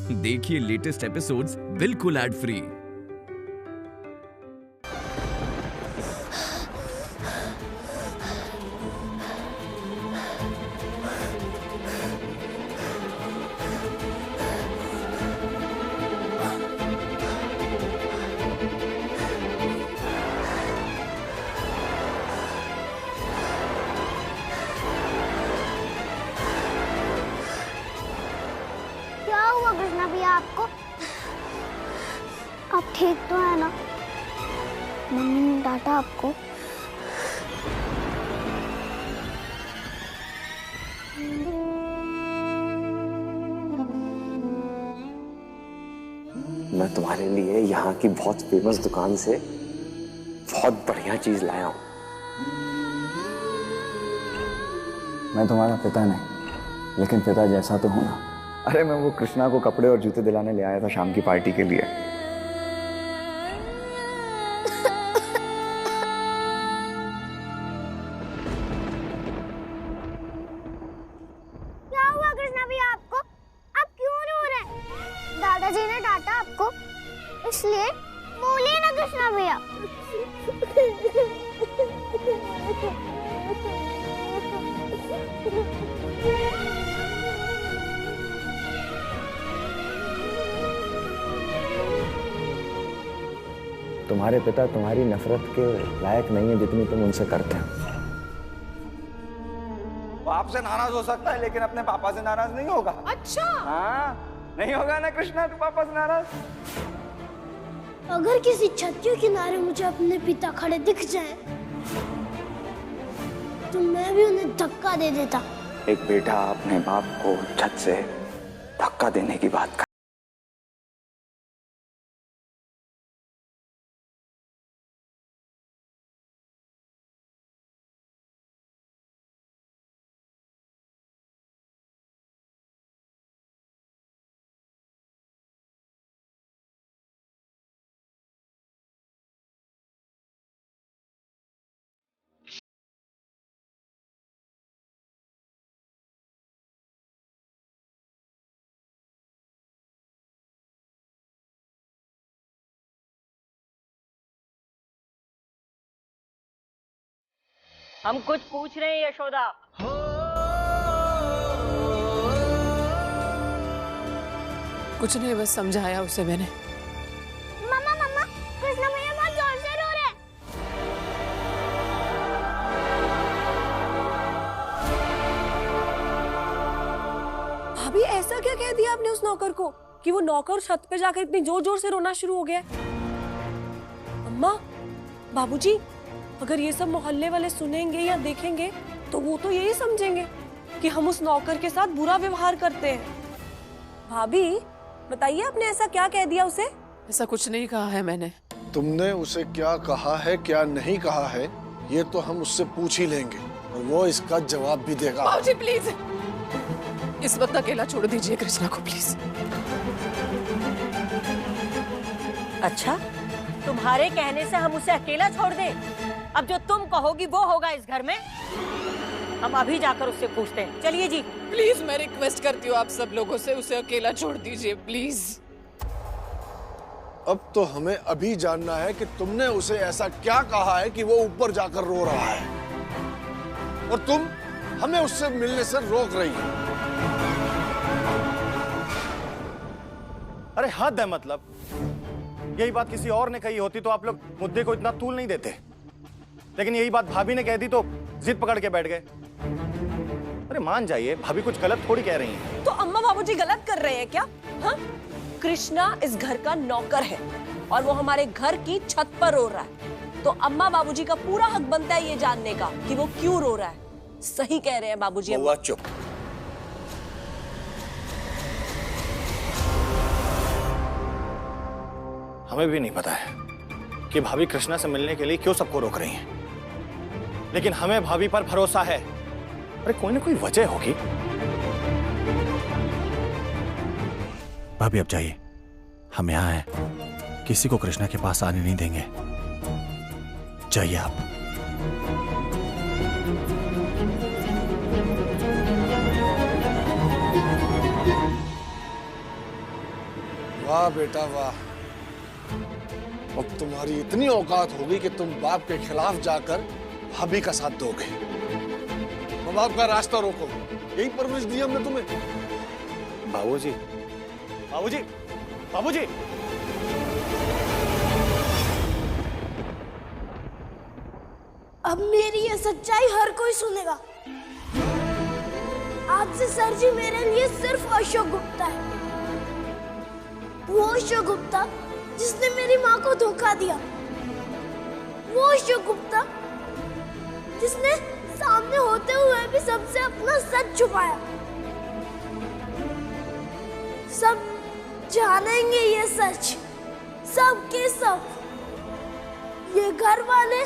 देखिए latest episodes बिल्कुल ad free. Krishna भैया आपको आप ठीक तो है ना? मम्मी ने डांटा आपको? मैं तुम्हारे लिए यहाँ की बहुत फेमस दुकान से बहुत बढ़िया चीज लाया हूँ। मैं तुम्हारा पिता नहीं, लेकिन पिता जैसा तो हूं ना। अरे मैं वो कृष्णा को कपड़े और जूते दिलाने ले आया था शाम की पार्टी के लिए। क्या हुआ कृष्णा भैया आपको? आप क्यों रो रहे हैं? दादाजी ने डांटा आपको, इसलिए बोलिए ना कृष्णा भैया। तुम्हारे पिता तुम्हारी नफरत के लायक नहीं है जितनी तुम उनसे करते हो। वो आपसे नाराज हो सकता है लेकिन अपने पापा से नाराज नहीं होगा। अच्छा हाँ, नहीं होगा ना कृष्णा तू पापा से नाराज? अगर किसी छत के किनारे मुझे अपने पिता खड़े दिख जाए तो मैं भी उन्हें धक्का दे देता। एक बेटा अपने बाप को छत से धक्का देने की बात कर। हम कुछ पूछ रहे हैं यशोदा। कुछ नहीं, बस समझाया उसे मैंने। मम्मा मम्मा कृष्णा भैया बहुत जोर से रो रहे हैं। भाभी ऐसा क्या कह दिया आपने उस नौकर को कि वो नौकर छत पे जाकर इतनी जोर जोर से रोना शुरू हो गया? अम्मा, बाबूजी, अगर ये सब मोहल्ले वाले सुनेंगे या देखेंगे तो वो तो यही समझेंगे कि हम उस नौकर के साथ बुरा व्यवहार करते हैं। भाभी बताइए, आपने ऐसा क्या कह दिया उसे? ऐसा कुछ नहीं कहा है मैंने। तुमने उसे क्या कहा है क्या नहीं कहा है ये तो हम उससे पूछ ही लेंगे और वो इसका जवाब भी देगा। बाबूजी प्लीज इस वक्त अकेला छोड़ दीजिए कृष्णा को प्लीज। अच्छा, तुम्हारे कहने से हम उसे अकेला छोड़ दें? अब जो तुम कहोगी वो होगा इस घर में। हम अभी जाकर उससे पूछते हैं। चलिए जी। प्लीज मैं रिक्वेस्ट करती हूँ आप सब लोगों से, उसे अकेला छोड़ दीजिए प्लीज। अब तो हमें अभी जानना है कि तुमने उसे ऐसा क्या कहा है कि वो ऊपर जाकर रो रहा है और तुम हमें उससे मिलने से रोक रही हो। अरे हद है, मतलब यही बात किसी और ने कही होती तो आप लोग मुद्दे को इतना तूल नहीं देते, लेकिन यही बात भाभी ने कह दी तो जिद पकड़ के बैठ गए। अरे मान जाइए, भाभी कुछ गलत थोड़ी कह रही हैं। तो अम्मा बाबूजी गलत कर रहे हैं क्या? हाँ? कृष्णा इस घर का नौकर है और वो हमारे घर की छत पर रो रहा है, तो अम्मा बाबूजी का पूरा हक बनता है ये जानने का कि वो क्यों रो रहा है। सही कह रहे हैं बाबूजी। बुआ चुप। हमें भी नहीं पता है कि भाभी कृष्णा से मिलने के लिए क्यों सबको रोक रही हैं, लेकिन हमें भाभी पर भरोसा है। अरे कोई ना कोई वजह होगी। भाभी अब जाइए, हम यहाँ हैं, किसी को कृष्णा के पास आने नहीं देंगे। जाइए आप। वाह बेटा वाह, अब तुम्हारी इतनी औकात होगी कि तुम बाप के खिलाफ जाकर भाभी का साथ दोगे, माँ बाप का रास्ता रोकोगे। यही परवरिश दी हमने तुम्हें। बाबूजी, बाबूजी, बाबूजी। अब मेरी ये सच्चाई हर कोई सुनेगा। आज से सर जी मेरे लिए सिर्फ अशोक गुप्ता है, वो अशोक गुप्ता जिसने मेरी माँ को धोखा दिया, वो अशोक गुप्ता जिसने सामने होते हुए भी सबसे अपना सच छुपाया। सब जानेंगे ये सच, सब के सब, ये घर वाले,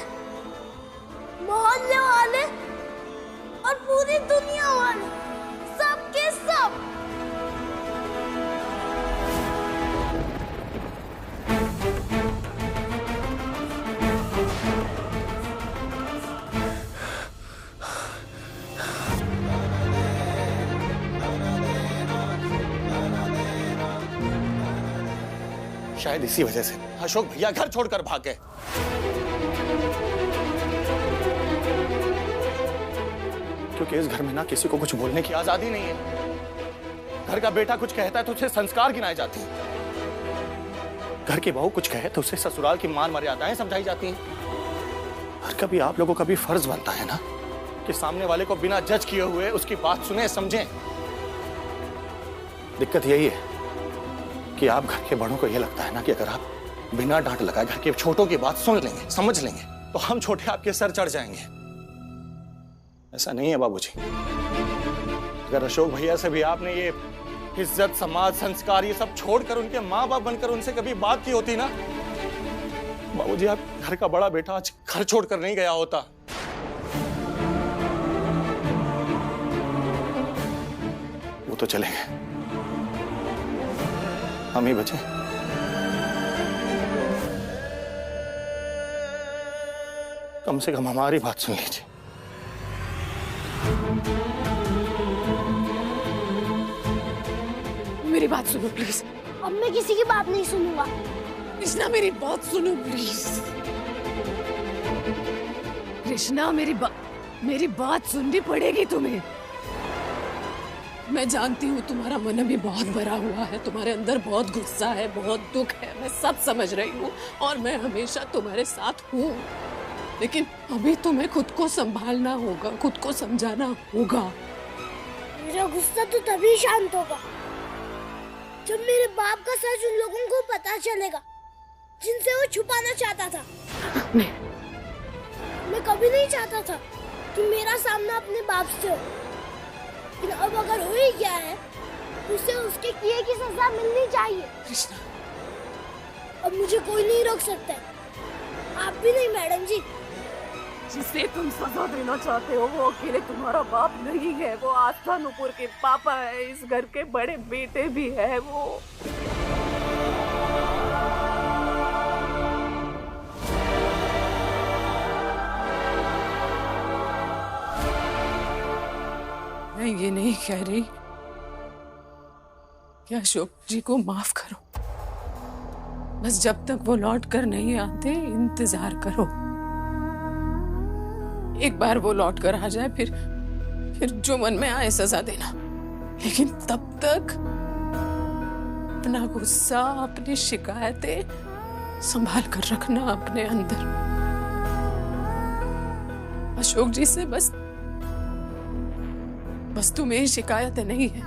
मोहल्ले वाले और पूरी दुनिया वाले, सब के सब। शायद इसी वजह से अशोक भैया घर छोड़कर भाग गए। क्योंकि इस घर में ना किसी को कुछ बोलने की आजादी नहीं है। घर का बेटा कुछ कहता है तो उसे संस्कार गिनाए जाते हैं, घर की बहू कुछ कहे तो उसे ससुराल की मान मर्यादाएं समझाई जाती हैं। और कभी आप लोगों का भी फर्ज बनता है ना कि सामने वाले को बिना जज किए हुए उसकी बात सुने, समझें। दिक्कत यही है कि आप घर के बड़ों को यह लगता है ना कि अगर आप बिना डांट लगाए घर के छोटों की बात सुन लेंगे, समझ लेंगे, तो हम छोटे आपके सर चढ़ जाएंगे। ऐसा नहीं है बाबूजी। अगर अशोक भैया से भी आपने ये इज्जत, समाज, संस्कार ये सब छोड़कर उनके माँ बाप बनकर उनसे कभी बात की होती ना, बाबूजी आप घर का बड़ा बेटा आज घर छोड़कर नहीं गया होता। वो तो चले गए, हम ही बचे। कम से कम हमारी बात सुन लीजिए। मेरी बात सुनो प्लीज। अब मैं किसी की बात नहीं सुनूंगा। कृष्णा मेरी बात सुनो प्लीज। कृष्णा मेरी बात सुननी पड़ेगी तुम्हें। मैं जानती हूँ तुम्हारा मन अभी बहुत भरा हुआ है, तुम्हारे अंदर बहुत गुस्सा है, बहुत दुख है, मैं सब समझ रही हूँ और मैं हमेशा तुम्हारे साथ हूँ। लेकिन अभी तुम्हें खुद को संभालना होगा, खुद को समझाना होगा। मेरा गुस्सा तो तभी शांत होगा जब मेरे बाप का सच उन लोगों को पता चलेगा जिनसे वो छुपाना चाहता था। मैं कभी नहीं चाहता था कि मेरा सामना अपने बाप से हो, लेकिन अब अगर हो ही गया है तो उसे उसके किए की सजा मिलनी चाहिए। कृष्णा, अब मुझे कोई नहीं रोक सकता है, आप भी नहीं मैडम जी। जिसे तुम सजा देना चाहते हो वो अकेले तुम्हारा बाप नहीं है, वो आस्था नुपुर के पापा है, इस घर के बड़े बेटे भी है वो। मैं ये नहीं कह रही कि अशोक जी को माफ करो, बस जब तक वो लौट कर नहीं आते इंतजार करो। एक बार वो लौट कर आ जाए फिर जो मन में आए सजा देना, लेकिन तब तक अपना गुस्सा, अपनी शिकायतें संभाल कर रखना अपने अंदर। अशोक जी से बस तुम्हें शिकायतें नहीं है,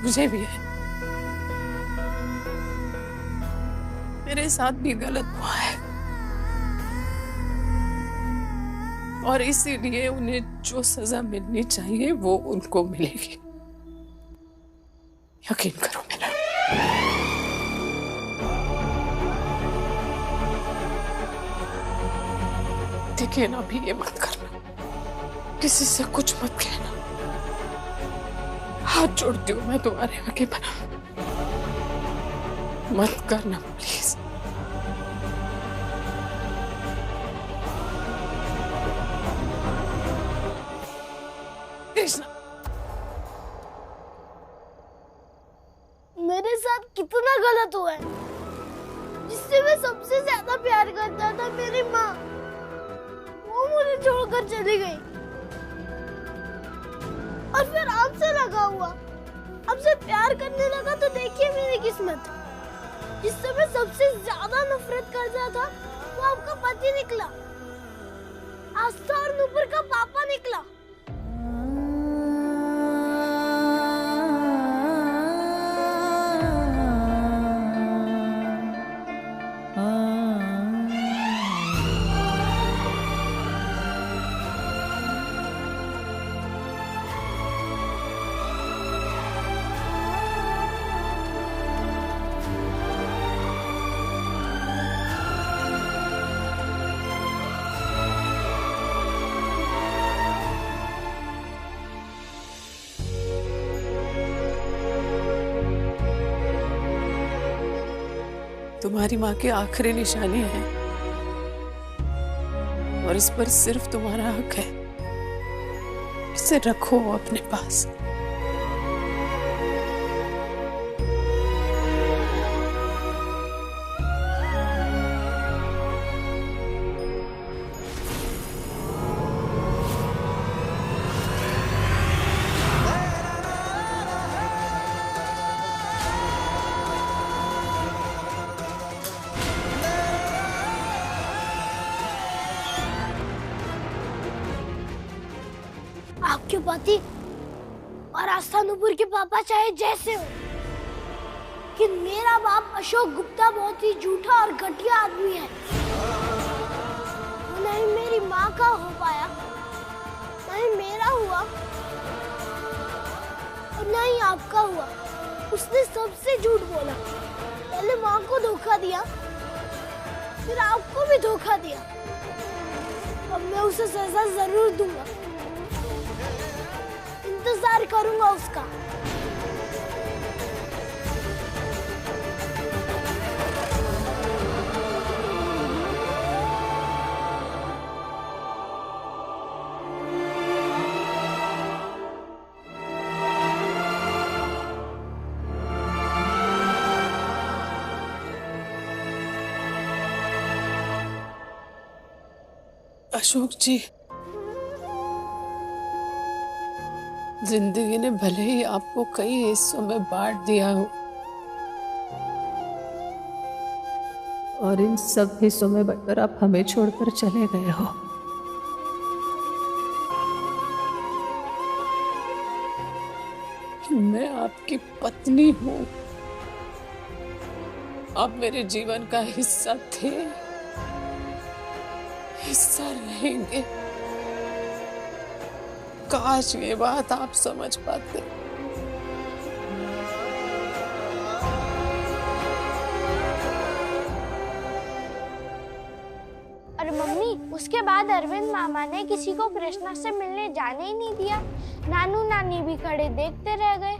मुझे भी है। मेरे साथ भी गलत हुआ है और इसीलिए उन्हें जो सजा मिलनी चाहिए वो उनको मिलेगी, यकीन करो मेरा। देखिए ना, अभी ये मत करना, किसी से कुछ मत कहना, हाथ जोड़ती हूँ मैं तुम्हारे आगे, पर मत करना प्लीज। कृष्णा, मेरे साथ कितना गलत हुआ है। जिससे मैं सबसे ज्यादा प्यार करता था, मेरी माँ, वो मुझे छोड़कर चली गई। और फिर आपसे लगा हुआ, आपसे प्यार करने लगा तो देखिए मेरी किस्मत। जिससे मैं सबसे ज्यादा नफरत करता था वो आपका पति निकला, आस्था और नूपुर का पापा निकला। तुम्हारी माँ की आखिरी निशानी है और इस पर सिर्फ तुम्हारा हक है। इसे रखो अपने पास। आपके पति और आस्था नूपुर के पापा चाहे जैसे हो, कि मेरा बाप अशोक गुप्ता बहुत ही झूठा और घटिया आदमी है। वो नहीं मेरी माँ का हो पाया, नहीं मेरा हुआ और नहीं आपका हुआ। उसने सबसे झूठ बोला, पहले माँ को धोखा दिया, फिर आपको भी धोखा दिया। अब मैं उसे सजा जरूर दूंगा, इंतजार करूंगा उसका। अशोक जी, जिंदगी ने भले ही आपको कई हिस्सों में बांट दिया हो और इन सब हिस्सों में बंटकर आप हमें छोड़कर चले गए हो, मैं आपकी पत्नी हूं। आप मेरे जीवन का हिस्सा थे, हिस्सा रहेंगे। काश ये बात आप समझ पाते। अरे मम्मी, उसके बाद अरविंद मामा ने किसी को कृष्णा से मिलने जाने ही नहीं दिया। नानू नानी भी खड़े देखते रह गए।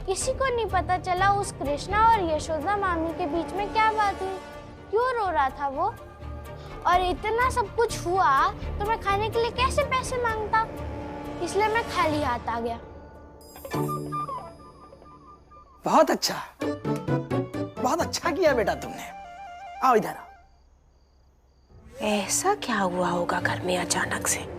किसी को नहीं पता चला उस कृष्णा और यशोदा मामी के बीच में क्या बात हुई, क्यों रो रहा था वो। और इतना सब कुछ हुआ तो मैं खाने के लिए कैसे पैसे मांगता, इसलिए मैं खाली हाथ आ गया। बहुत अच्छा, बहुत अच्छा किया बेटा तुमने। आओ इधर आओ। ऐसा क्या हुआ होगा घर में अचानक से?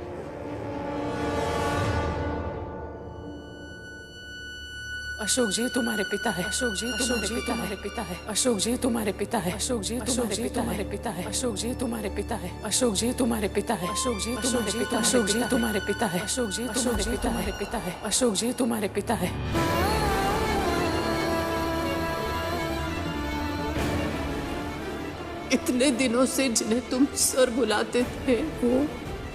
अशोक जी तुम्हारे पिता है। अशोक जी तुम्हारे पिता है। अशोक जी तुम्हारे पिता है। अशोक जी तुम्हारे पिता है। अशोक जी तुम्हारे पिता है। अशोक जी तुम्हारे पिता है। अशोक जी तुम्हारे पिता है। अशोक जी तुम्हारे पिता है। अशोक जी तुम्हारे पिता है। अशोक जी तुम्हारे पिता है। इतने दिनों से जिन्हें तुम सर बुलाते थे वो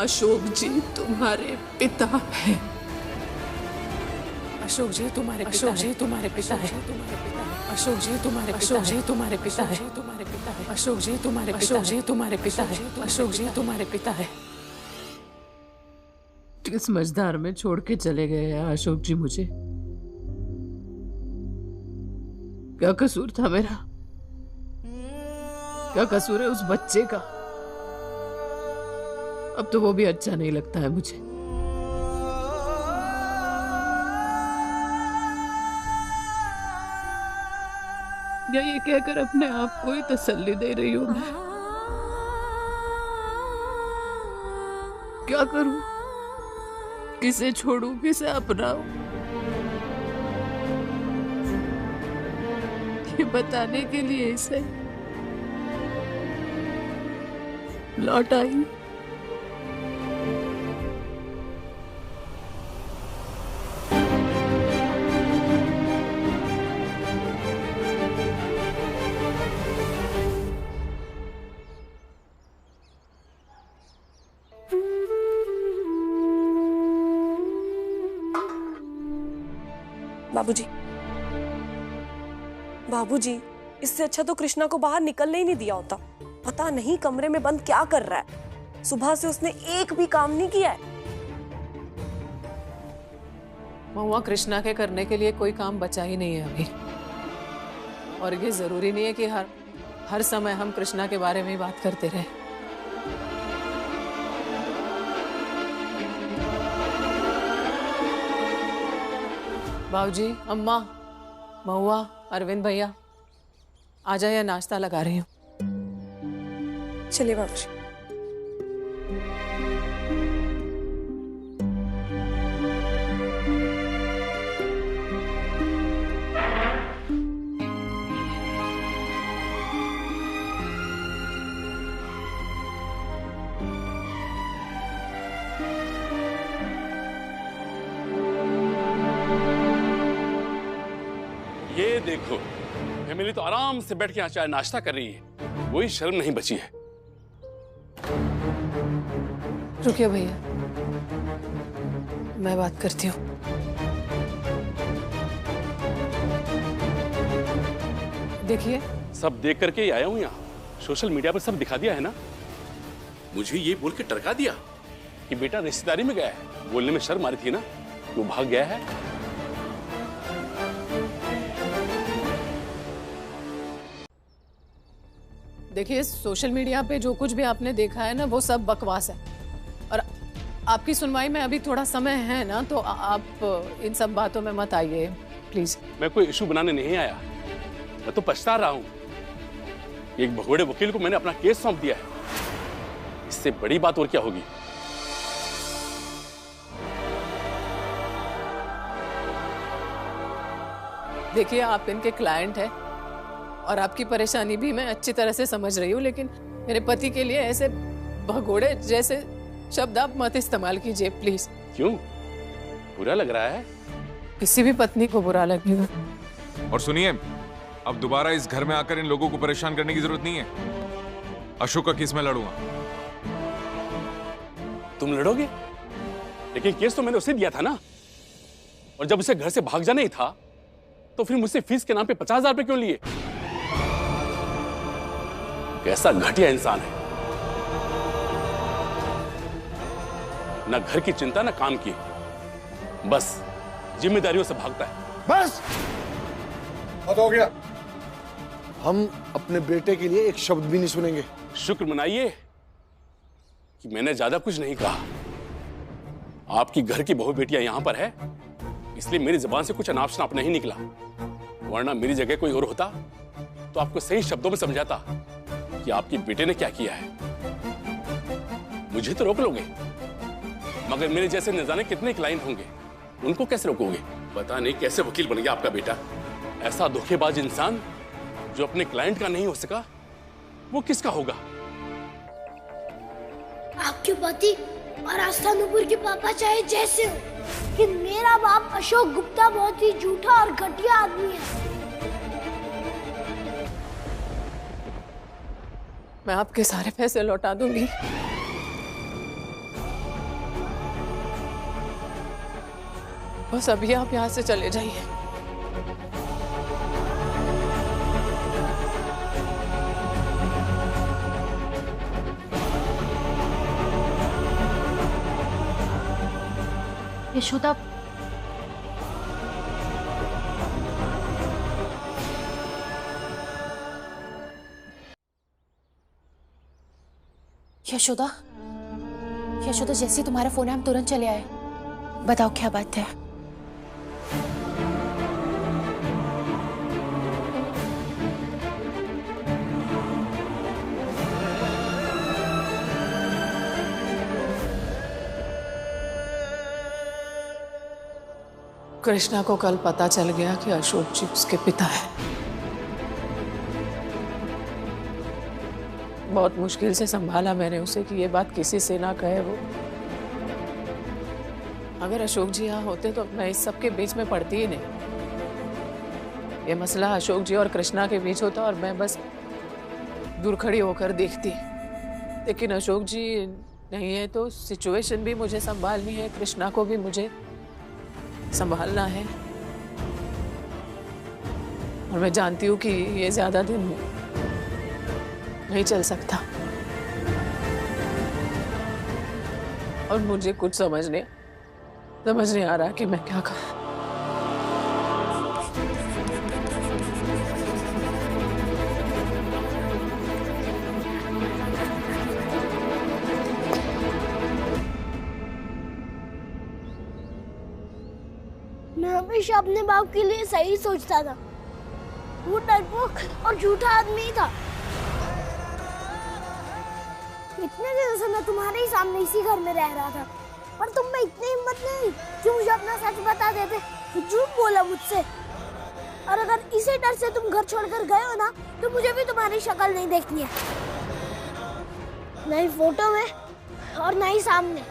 अशोक जी तुम्हारे पिता है। अशोक जी तुम्हारे पिता है। अशोक जी तुम्हारे पिता है। अशोक जी तुम्हारे अशोक जी तुम्हारे पिता है। अशोक जी तुम्हारे अशोक जी तुम्हारे पिता है। अशोक जी तुम्हारे पिता है। किस मझधार में छोड़ के चले गए हैं अशोक जी मुझे? क्या कसूर था मेरा? क्या कसूर है उस बच्चे का? अब तो वो भी अच्छा नहीं लगता है मुझे। या ये कहकर अपने आप को ही तसल्ली दे रही हूँ मैं? क्या करूं? किसे छोड़ूं, किसे अपनाऊं? ये बताने के लिए इसे लौट आई। बाबूजी, बाबूजी, इससे अच्छा तो कृष्णा को बाहर निकलने ही नहीं दिया होता। पता नहीं कमरे में बंद क्या कर रहा है। सुबह से उसने एक भी काम नहीं किया है। महुआ, कृष्णा के करने के लिए कोई काम बचा ही नहीं है अभी। और ये जरूरी नहीं है कि हर समय हम कृष्णा के बारे में ही बात करते रहे। बाबूजी, अम्मा, महुआ, अरविंद भैया, आ जाइए, नाश्ता लगा रही हूँ। चलिए बाबूजी। ये देखो, फैमिली तो आराम से बैठ के यहाँ चाय नाश्ता कर रही है, वही शर्म नहीं बची है। रुकिए भैया, मैं बात करती हूँ। देखिए, सब देख करके ही आया हूँ यहाँ। सोशल मीडिया पर सब दिखा दिया है ना। मुझे ये बोल के टरका दिया कि बेटा रिश्तेदारी में गया है। बोलने में शर्म आ रही थी ना, वो भाग गया है। देखिए, सोशल मीडिया पे जो कुछ भी आपने देखा है ना, वो सब बकवास है। और आपकी सुनवाई में अभी थोड़ा समय है ना, तो आप इन सब बातों में मत आइए प्लीज। मैं कोई इशू बनाने नहीं आया, मैं तो पछता रहा हूँ। एक भगोड़े वकील को मैंने अपना केस सौंप दिया है। इससे बड़ी बात और क्या होगी। देखिए, आप इनके क्लाइंट हैं और आपकी परेशानी भी मैं अच्छी तरह से समझ रही हूँ, लेकिन मेरे पति के लिए ऐसे भगोड़े जैसे शब्द आप मत इस्तेमाल कीजिए प्लीज। क्यों, बुरा लग रहा है? किसी भी पत्नी को बुरा लगेगा। और सुनिए, अब दोबारा इस घर में आकर इन लोगों को परेशान करने की जरूरत नहीं है। अशोक का केस मैं लड़ूंगा। तुम लड़ोगे? लेकिन केस तो मैंने उसे दिया था ना। और जब उसे घर से भाग जाना ही था, तो फिर मुझसे फीस के नाम पे 50,000 रुपए क्यों लिए? कैसा घटिया इंसान है। ना घर की चिंता, ना काम की, बस जिम्मेदारियों से भागता है। बस बहुत हो गया। हम अपने बेटे के लिए एक शब्द भी नहीं सुनेंगे। शुक्र मनाइए कि मैंने ज्यादा कुछ नहीं कहा। आपकी घर की बहू बेटियां यहां पर है, इसलिए मेरी जुबान से कुछ अनाप शनाप नहीं निकला। वरना मेरी जगह कोई और होता तो आपको सही शब्दों में समझाता कि आपके बेटे ने क्या किया है। मुझे तो रोक लोगे, मगर मेरे जैसे न जाने कितने क्लाइंट होंगे, उनको कैसे रोकोगे? पता नहीं कैसे वकील बन गया आपका बेटा। ऐसा धोखेबाज इंसान जो अपने क्लाइंट का नहीं हो सका, वो किसका होगा? आपके पति और आस्था नुपुर के पापा चाहे जैसे हो, लेकिन मेरा बाप अशोक गुप्ता बहुत ही झूठा और घटिया आदमी है। मैं आपके सारे पैसे लौटा दूंगी। बस अभी आप यहाँ से चले जाइए। यशोदा, यशोदा, यशोदा, जैसे तुम्हारा फोन है हम तुरंत चले आए। बताओ क्या बात है? कृष्णा को कल पता चल गया कि अशोक जी उसके पिता है। बहुत मुश्किल से संभाला मैंने उसे कि ये बात किसी से ना कहे वो। अगर अशोक जी यहाँ होते तो मैं इस सब के बीच में पड़ती ही नहीं। ये मसला अशोक जी और कृष्णा के बीच होता और मैं बस दूर खड़ी होकर देखती। लेकिन अशोक जी नहीं है तो सिचुएशन भी मुझे संभालनी है, कृष्णा को भी मुझे संभालना है। और मैं जानती हूँ कि ये ज्यादा दिन नहीं चल सकता। और मुझे कुछ समझ नहीं आ रहा कि मैं क्या करूं। मैं हमेशा अपने बाप के लिए सही सोचता था। वो डरपोक और झूठा आदमी था। इतने दिनों से मैं तुम्हारे ही सामने इसी घर में रह रहा था, पर तुम में इतनी हिम्मत नहीं कि मुझे अपना सच बता देते। तो झूठ बोला मुझसे। और अगर इसी डर से तुम घर छोड़कर गए हो ना, तो मुझे भी तुम्हारी शक्ल नहीं देखनी है, नहीं फोटो में और नहीं सामने।